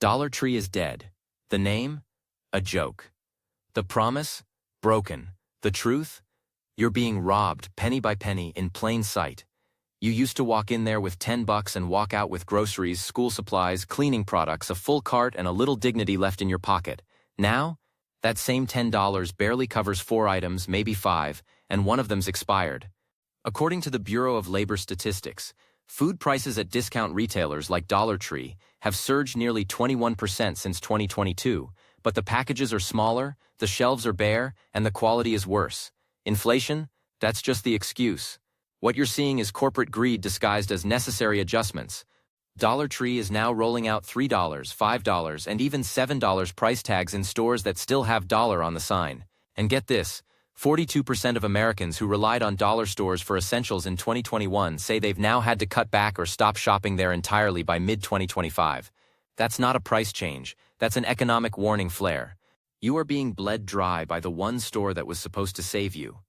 Dollar Tree is dead. The name? A joke. The promise? Broken. The truth? You're being robbed penny by penny in plain sight. You used to walk in there with $10 and walk out with groceries, school supplies, cleaning products, a full cart, and a little dignity left in your pocket. Now, that same $10 barely covers 4 items, maybe 5, and one of them's expired. According to the Bureau of Labor Statistics, food prices at discount retailers like Dollar Tree have surged nearly 21% since 2022, but the packages are smaller, the shelves are bare, and the quality is worse. Inflation? That's just the excuse. What you're seeing is corporate greed disguised as necessary adjustments. Dollar Tree is now rolling out $3, $5, and even $7 price tags in stores that still have dollar on the sign. And get this, 42% of Americans who relied on dollar stores for essentials in 2021 say they've now had to cut back or stop shopping there entirely by mid-2025. That's not a price change, that's an economic warning flare. You are being bled dry by the one store that was supposed to save you.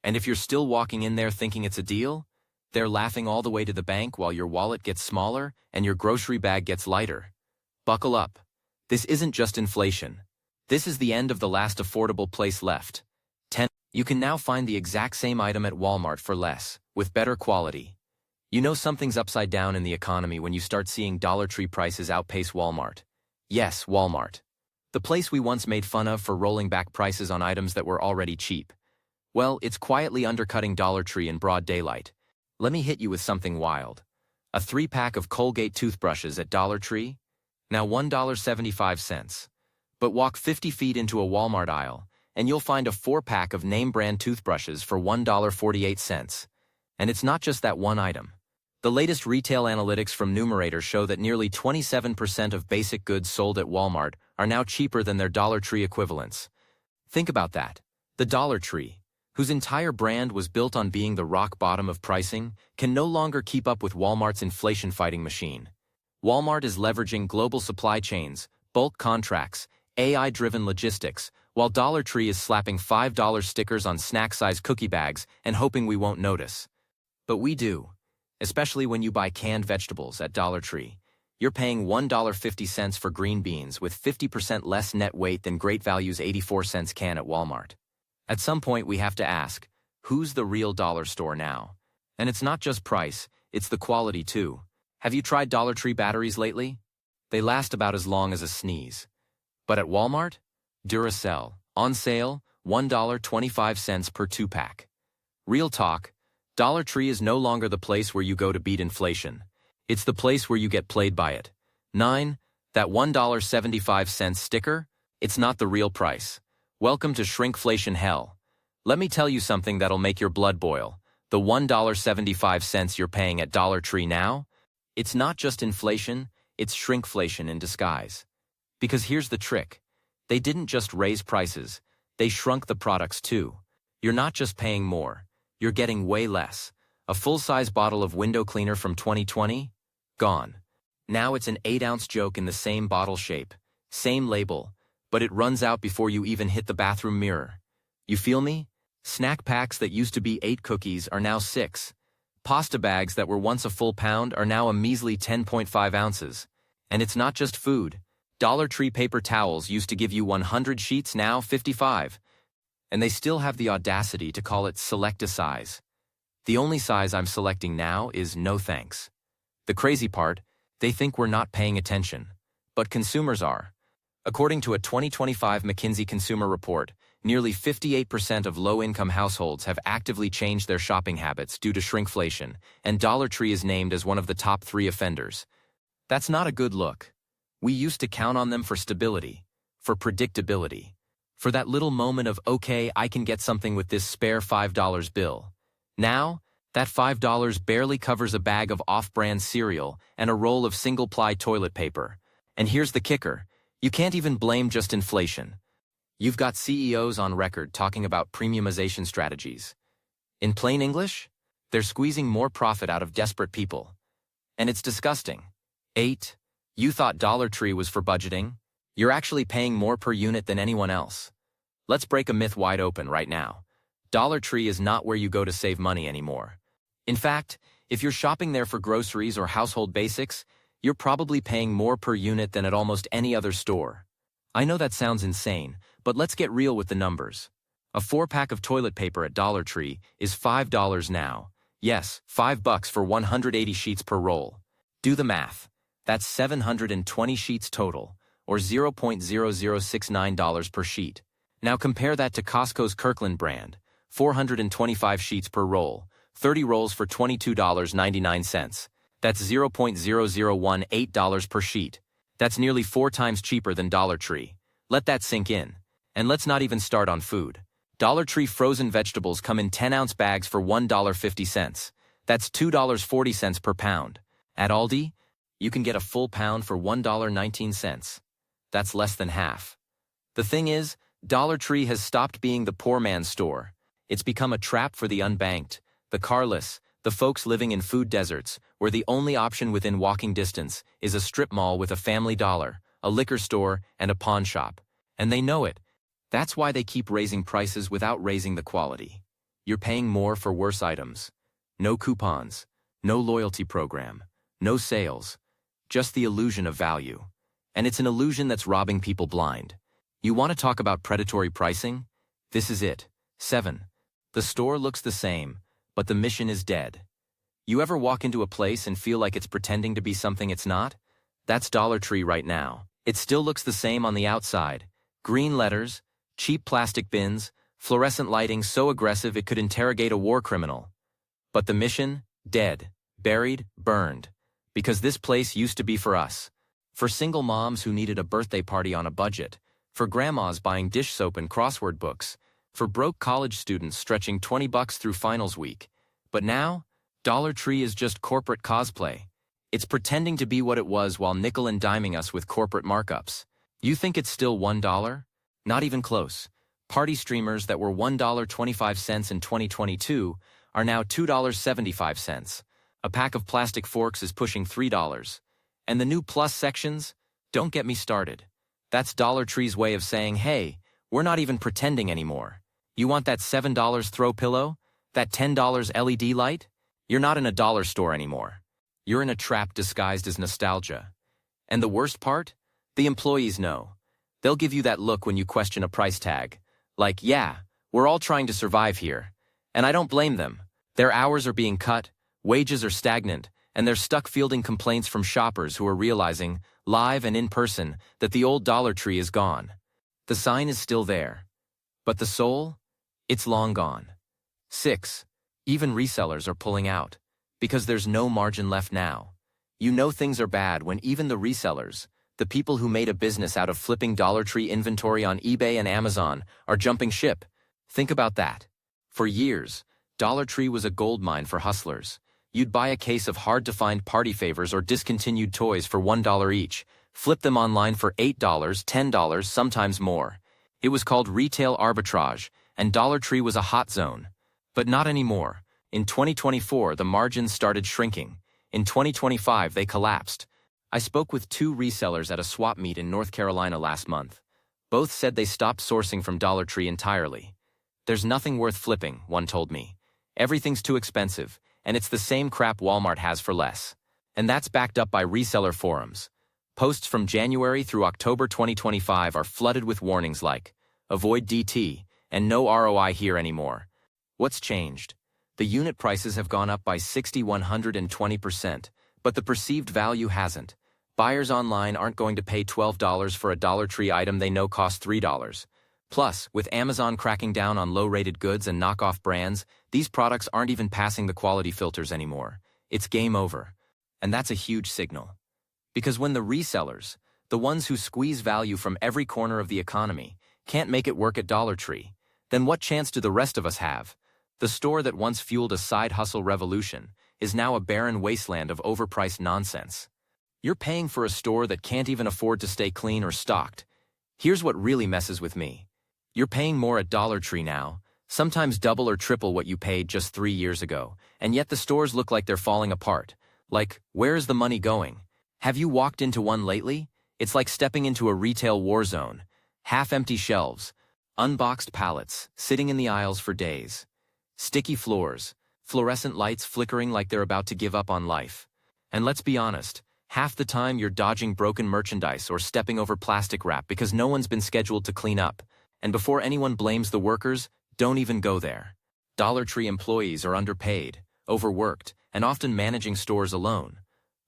And if you're still walking in there thinking it's a deal, they're laughing all the way to the bank while your wallet gets smaller and your grocery bag gets lighter. Buckle up. This isn't just inflation. This is the end of the last affordable place left. You can now find the exact same item at Walmart for less, with better quality. You know something's upside down in the economy when you start seeing Dollar Tree prices outpace Walmart. Yes, Walmart. The place we once made fun of for rolling back prices on items that were already cheap. Well, it's quietly undercutting Dollar Tree in broad daylight. Let me hit you with something wild. A 3-pack of Colgate toothbrushes at Dollar Tree? Now $1.75. But walk 50 feet into a Walmart aisle, and you'll find a 4-pack of name-brand toothbrushes for $1.48. And it's not just that one item. The latest retail analytics from Numerator show that nearly 27% of basic goods sold at Walmart are now cheaper than their Dollar Tree equivalents. Think about that. The Dollar Tree, whose entire brand was built on being the rock bottom of pricing, can no longer keep up with Walmart's inflation-fighting machine. Walmart is leveraging global supply chains, bulk contracts, AI-driven logistics, while Dollar Tree is slapping $5 stickers on snack-sized cookie bags and hoping we won't notice. But we do, especially when you buy canned vegetables at Dollar Tree. You're paying $1.50 for green beans with 50% less net weight than Great Value's 84-cent can at Walmart. At some point, we have to ask, who's the real dollar store now? And it's not just price, it's the quality too. Have you tried Dollar Tree batteries lately? They last about as long as a sneeze. But at Walmart? Duracell, on sale, $1.25 per 2-pack. Real talk, Dollar Tree is no longer the place where you go to beat inflation. It's the place where you get played by it. That $1.75 sticker? It's not the real price. Welcome to shrinkflation hell. Let me tell you something that'll make your blood boil. The $1.75 you're paying at Dollar Tree now? It's not just inflation, it's shrinkflation in disguise. Because here's the trick. They didn't just raise prices, they shrunk the products too. You're not just paying more, you're getting way less. A full-size bottle of window cleaner from 2020? Gone. Now it's an 8-ounce joke in the same bottle shape, same label, but it runs out before you even hit the bathroom mirror. You feel me? Snack packs that used to be 8 cookies are now 6. Pasta bags that were once a full pound are now a measly 10.5 ounces. And it's not just food. Dollar Tree paper towels used to give you 100 sheets, now 55. And they still have the audacity to call it select a size. The only size I'm selecting now is no thanks. The crazy part, they think we're not paying attention. But consumers are. According to a 2025 McKinsey Consumer Report, nearly 58% of low-income households have actively changed their shopping habits due to shrinkflation, and Dollar Tree is named as one of the top 3 offenders. That's not a good look. We used to count on them for stability, for predictability, for that little moment of, okay, I can get something with this spare $5 bill. Now, that $5 barely covers a bag of off-brand cereal and a roll of single-ply toilet paper. And here's the kicker. You can't even blame just inflation. You've got CEOs on record talking about premiumization strategies. In plain English, they're squeezing more profit out of desperate people. And it's disgusting. 8. You thought Dollar Tree was for budgeting? You're actually paying more per unit than anyone else. Let's break a myth wide open right now. Dollar Tree is not where you go to save money anymore. In fact, if you're shopping there for groceries or household basics, you're probably paying more per unit than at almost any other store. I know that sounds insane, but let's get real with the numbers. A 4-pack of toilet paper at Dollar Tree is $5 now. Yes, $5 for 180 sheets per roll. Do the math. That's 720 sheets total, or $0.0069 per sheet. Now compare that to Costco's Kirkland brand, 425 sheets per roll, 30 rolls for $22.99. That's $0.0018 per sheet. That's nearly 4 times cheaper than Dollar Tree. Let that sink in. And let's not even start on food. Dollar Tree frozen vegetables come in 10-ounce bags for $1.50. That's $2.40 per pound. At Aldi, you can get a full pound for $1.19. That's less than half. The thing is, Dollar Tree has stopped being the poor man's store. It's become a trap for the unbanked, the carless, the folks living in food deserts, where the only option within walking distance is a strip mall with a Family Dollar, a liquor store, and a pawn shop. And they know it. That's why they keep raising prices without raising the quality. You're paying more for worse items. No coupons, no loyalty program, no sales, just the illusion of value. And it's an illusion that's robbing people blind. You want to talk about predatory pricing? This is it. 7. The store looks the same, but the mission is dead. You ever walk into a place and feel like it's pretending to be something it's not? That's Dollar Tree right now. It still looks the same on the outside. Green letters, cheap plastic bins, fluorescent lighting so aggressive it could interrogate a war criminal. But the mission? Dead, buried, burned. Because this place used to be for us. For single moms who needed a birthday party on a budget. For grandmas buying dish soap and crossword books. For broke college students stretching $20 through finals week. But now, Dollar Tree is just corporate cosplay. It's pretending to be what it was while nickel and diming us with corporate markups. You think it's still $1? Not even close. Party streamers that were $1.25 in 2022 are now $2.75. A pack of plastic forks is pushing $3. And the new plus sections? Don't get me started. That's Dollar Tree's way of saying, hey, we're not even pretending anymore. You want that $7 throw pillow? That $10 LED light? You're not in a dollar store anymore. You're in a trap disguised as nostalgia. And the worst part? The employees know. They'll give you that look when you question a price tag. Like, yeah, we're all trying to survive here. And I don't blame them. Their hours are being cut, wages are stagnant, and they're stuck fielding complaints from shoppers who are realizing, live and in person, that the old Dollar Tree is gone. The sign is still there. But the soul? It's long gone. 6. Even resellers are pulling out. Because there's no margin left now. You know things are bad when even the resellers, the people who made a business out of flipping Dollar Tree inventory on eBay and Amazon, are jumping ship. Think about that. For years, Dollar Tree was a goldmine for hustlers. You'd buy a case of hard-to-find party favors or discontinued toys for $1 each, flip them online for $8, $10, sometimes more. It was called retail arbitrage, and Dollar Tree was a hot zone. But not anymore. In 2024, the margins started shrinking. In 2025, they collapsed. I spoke with 2 resellers at a swap meet in North Carolina last month. Both said they stopped sourcing from Dollar Tree entirely. There's nothing worth flipping, one told me. Everything's too expensive, and it's the same crap Walmart has for less. And that's backed up by reseller forums. Posts from January through October 2025 are flooded with warnings like, avoid DT, and no ROI here anymore. What's changed? The unit prices have gone up by 120%, but the perceived value hasn't. Buyers online aren't going to pay $12 for a Dollar Tree item they know costs $3. Plus, with Amazon cracking down on low-rated goods and knockoff brands, these products aren't even passing the quality filters anymore. It's game over. And that's a huge signal. Because when the resellers, the ones who squeeze value from every corner of the economy, can't make it work at Dollar Tree, then what chance do the rest of us have? The store that once fueled a side hustle revolution is now a barren wasteland of overpriced nonsense. You're paying for a store that can't even afford to stay clean or stocked. Here's what really messes with me. You're paying more at Dollar Tree now, sometimes double or triple what you paid just 3 years ago, and yet the stores look like they're falling apart. Like, where is the money going? Have you walked into one lately? It's like stepping into a retail war zone. Half-empty shelves, unboxed pallets, sitting in the aisles for days. Sticky floors, fluorescent lights flickering like they're about to give up on life. And let's be honest, Half the time you're dodging broken merchandise or stepping over plastic wrap because no one's been scheduled to clean up. And before anyone blames the workers, don't even go there. Dollar Tree employees are underpaid, overworked, and often managing stores alone.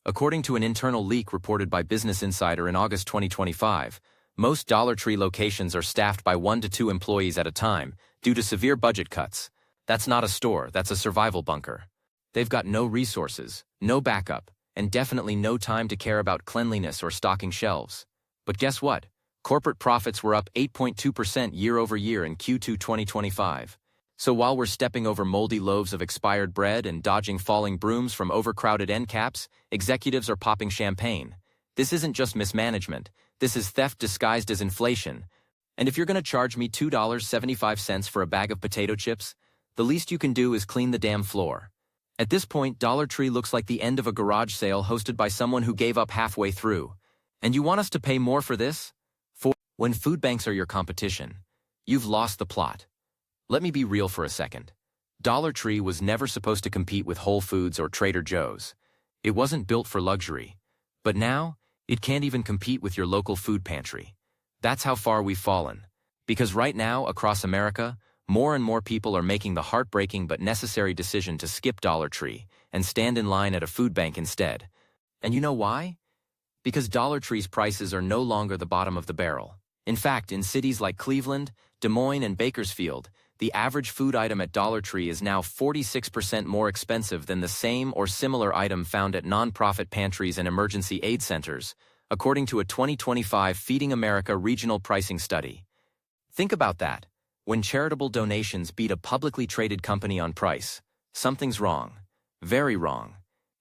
According to an internal leak reported by Business Insider in August 2025, most Dollar Tree locations are staffed by 1 to 2 employees at a time due to severe budget cuts. That's not a store, that's a survival bunker. They've got no resources, no backup, and definitely no time to care about cleanliness or stocking shelves. But guess what? Corporate profits were up 8.2% year-over-year in Q2 2025. So while we're stepping over moldy loaves of expired bread and dodging falling brooms from overcrowded end caps, executives are popping champagne. This isn't just mismanagement, this is theft disguised as inflation. And if you're going to charge me $2.75 for a bag of potato chips, the least you can do is clean the damn floor. At this point, Dollar Tree looks like the end of a garage sale hosted by someone who gave up halfway through. And you want us to pay more for this? When food banks are your competition, you've lost the plot. Let me be real for a second. Dollar Tree was never supposed to compete with Whole Foods or Trader Joe's. It wasn't built for luxury. But now, it can't even compete with your local food pantry. That's how far we've fallen. Because right now, across America, more and more people are making the heartbreaking but necessary decision to skip Dollar Tree and stand in line at a food bank instead. And you know why? Because Dollar Tree's prices are no longer the bottom of the barrel. In fact, in cities like Cleveland, Des Moines, and Bakersfield, the average food item at Dollar Tree is now 46% more expensive than the same or similar item found at nonprofit pantries and emergency aid centers, according to a 2025 Feeding America regional pricing study. Think about that. When charitable donations beat a publicly traded company on price, something's wrong. Very wrong.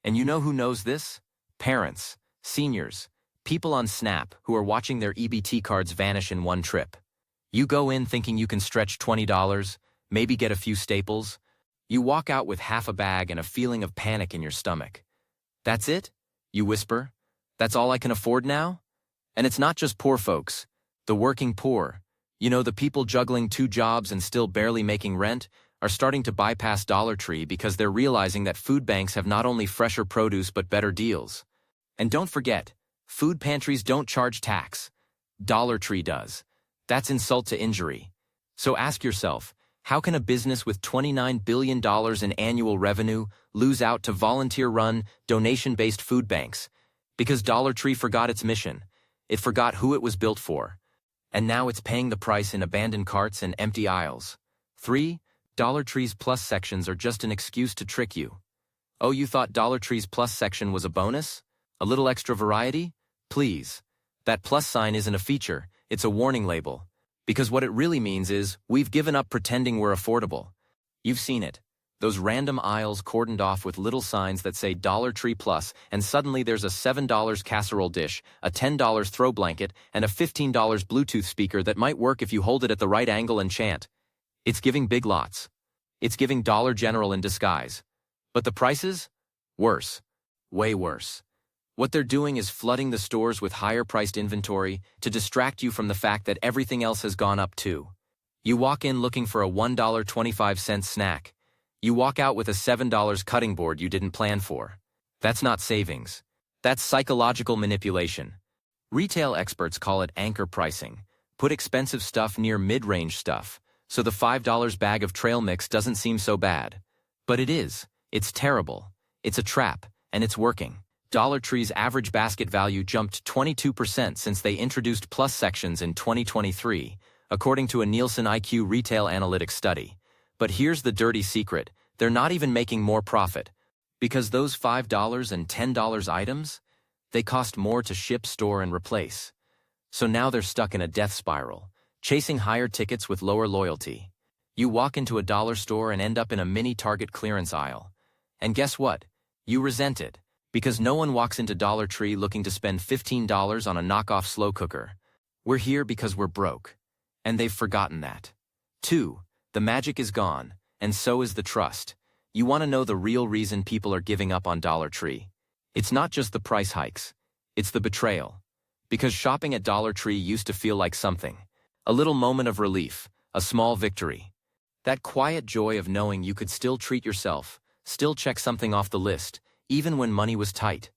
And you know who knows this? Parents, seniors, people on SNAP who are watching their EBT cards vanish in one trip. You go in thinking you can stretch $20, maybe get a few staples. You walk out with half a bag and a feeling of panic in your stomach. That's it? You whisper. That's all I can afford now? And it's not just poor folks. The working poor, the people juggling 2 jobs and still barely making rent, are starting to bypass Dollar Tree because they're realizing that food banks have not only fresher produce but better deals. And don't forget, food pantries don't charge tax. Dollar Tree does. That's insult to injury. So ask yourself, how can a business with $29 billion in annual revenue lose out to volunteer-run, donation-based food banks? Because Dollar Tree forgot its mission. It forgot who it was built for. And now it's paying the price in abandoned carts and empty aisles. 3. Dollar Tree's plus sections are just an excuse to trick you. Oh, you thought Dollar Tree's plus section was a bonus? A little extra variety? Please. That plus sign isn't a feature, it's a warning label. Because what it really means is, we've given up pretending we're affordable. You've seen it. Those random aisles cordoned off with little signs that say Dollar Tree Plus, and suddenly there's a $7 casserole dish, a $10 throw blanket, and a $15 Bluetooth speaker that might work if you hold it at the right angle and chant. It's giving Big Lots. It's giving Dollar General in disguise. But the prices? Worse. Way worse. What they're doing is flooding the stores with higher-priced inventory to distract you from the fact that everything else has gone up too. You walk in looking for a $1.25 snack. You walk out with a $7 cutting board you didn't plan for. That's not savings. That's psychological manipulation. Retail experts call it anchor pricing. Put expensive stuff near mid-range stuff, so the $5 bag of trail mix doesn't seem so bad. But it is. It's terrible. It's a trap, and it's working. Dollar Tree's average basket value jumped 22% since they introduced plus sections in 2023, according to a Nielsen IQ retail analytics study. But here's the dirty secret, they're not even making more profit. Because those $5 and $10 items, they cost more to ship, store, and replace. So now they're stuck in a death spiral, chasing higher tickets with lower loyalty. You walk into a dollar store and end up in a mini Target clearance aisle. And guess what? You resent it. Because no one walks into Dollar Tree looking to spend $15 on a knockoff slow cooker. We're here because we're broke. And they've forgotten that. 2. The magic is gone, and so is the trust. You want to know the real reason people are giving up on Dollar Tree? It's not just the price hikes. It's the betrayal. Because shopping at Dollar Tree used to feel like something. A little moment of relief, a small victory. That quiet joy of knowing you could still treat yourself, still check something off the list, even when money was tight.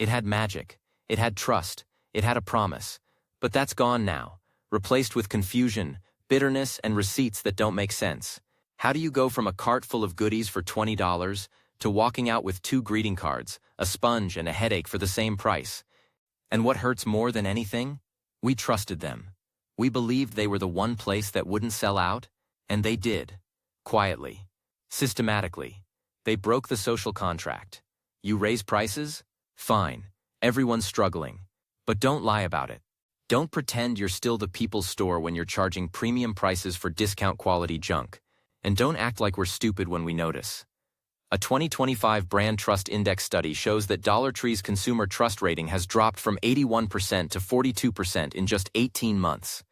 It had magic. It had trust. It had a promise. But that's gone now, replaced with confusion, bitterness, and receipts that don't make sense. How do you go from a cart full of goodies for $20 to walking out with 2 greeting cards, a sponge, and a headache for the same price? And what hurts more than anything? We trusted them. We believed they were the one place that wouldn't sell out, and they did. Quietly. Systematically. They broke the social contract. You raise prices? Fine. Everyone's struggling. But don't lie about it. Don't pretend you're still the people's store when you're charging premium prices for discount quality junk. And don't act like we're stupid when we notice. A 2025 Brand Trust Index study shows that Dollar Tree's consumer trust rating has dropped from 81% to 42% in just 18 months.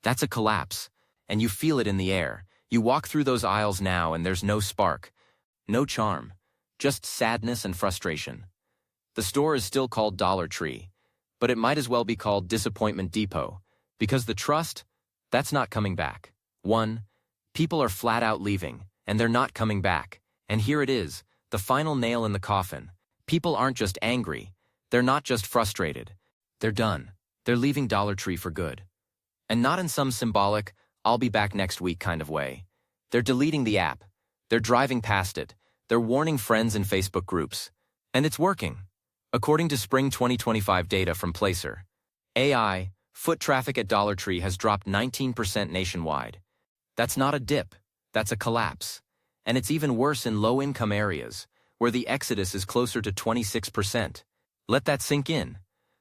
That's a collapse, and you feel it in the air. You walk through those aisles now and there's no spark, no charm, just sadness and frustration. The store is still called Dollar Tree, but it might as well be called Disappointment Depot, because the trust, that's not coming back. 1. People are flat out leaving, and they're not coming back. And here it is, the final nail in the coffin. People aren't just angry. They're not just frustrated. They're done. They're leaving Dollar Tree for good. And not in some symbolic, I'll be back next week kind of way. They're deleting the app. They're driving past it. They're warning friends in Facebook groups. And it's working. According to spring 2025 data from Placer, AI, foot traffic at Dollar Tree has dropped 19% nationwide. That's not a dip. That's a collapse. And it's even worse in low-income areas, where the exodus is closer to 26%. Let that sink in.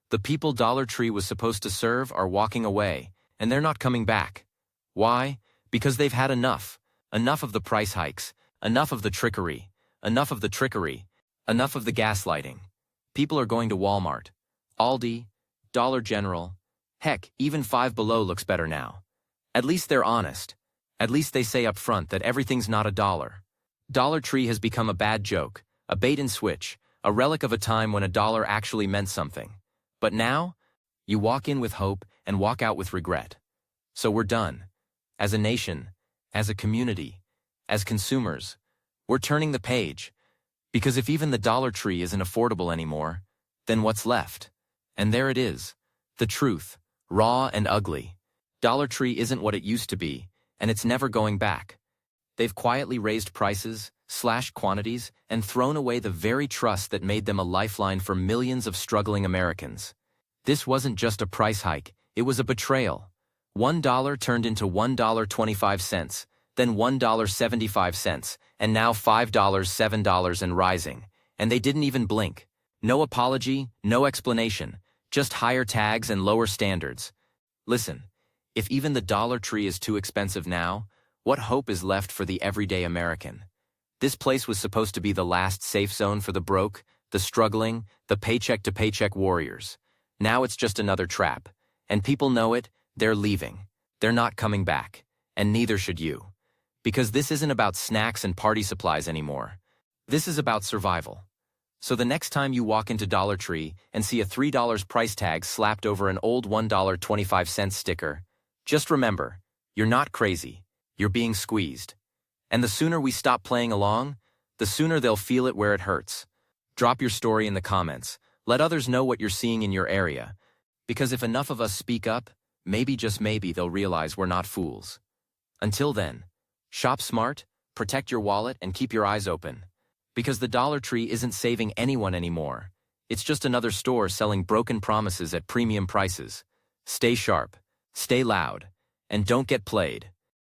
The people Dollar Tree was supposed to serve are walking away, and they're not coming back. Why? Because they've had enough. Enough of the price hikes. Enough of the trickery. Enough of the trickery. Enough of the gaslighting. People are going to Walmart, Aldi, Dollar General. Heck, even Five Below looks better now. At least they're honest. At least they say up front that everything's not a dollar. Dollar Tree has become a bad joke, a bait and switch, a relic of a time when a dollar actually meant something. But now, you walk in with hope and walk out with regret. So we're done. As a nation, as a community, as consumers, we're turning the page. Because if even the Dollar Tree isn't affordable anymore, then what's left? And there it is. The truth, raw and ugly. Dollar Tree isn't what it used to be, and it's never going back. They've quietly raised prices, slashed quantities, and thrown away the very trust that made them a lifeline for millions of struggling Americans. This wasn't just a price hike, it was a betrayal. $1 turned into $1.25, then $1.75, and now $5, $7 and rising. And they didn't even blink. No apology, no explanation, just higher tags and lower standards. Listen, if even the Dollar Tree is too expensive now, what hope is left for the everyday American? This place was supposed to be the last safe zone for the broke, the struggling, the paycheck-to-paycheck warriors. Now it's just another trap. And people know it, they're leaving. They're not coming back. And neither should you. Because this isn't about snacks and party supplies anymore. This is about survival. So the next time you walk into Dollar Tree and see a $3 price tag slapped over an old $1.25 sticker, just remember, you're not crazy. You're being squeezed. And the sooner we stop playing along, the sooner they'll feel it where it hurts. Drop your story in the comments. Let others know what you're seeing in your area. Because if enough of us speak up, maybe just maybe they'll realize we're not fools. Until then, shop smart, protect your wallet, and keep your eyes open. Because the Dollar Tree isn't saving anyone anymore. It's just another store selling broken promises at premium prices. Stay sharp, stay loud, and don't get played.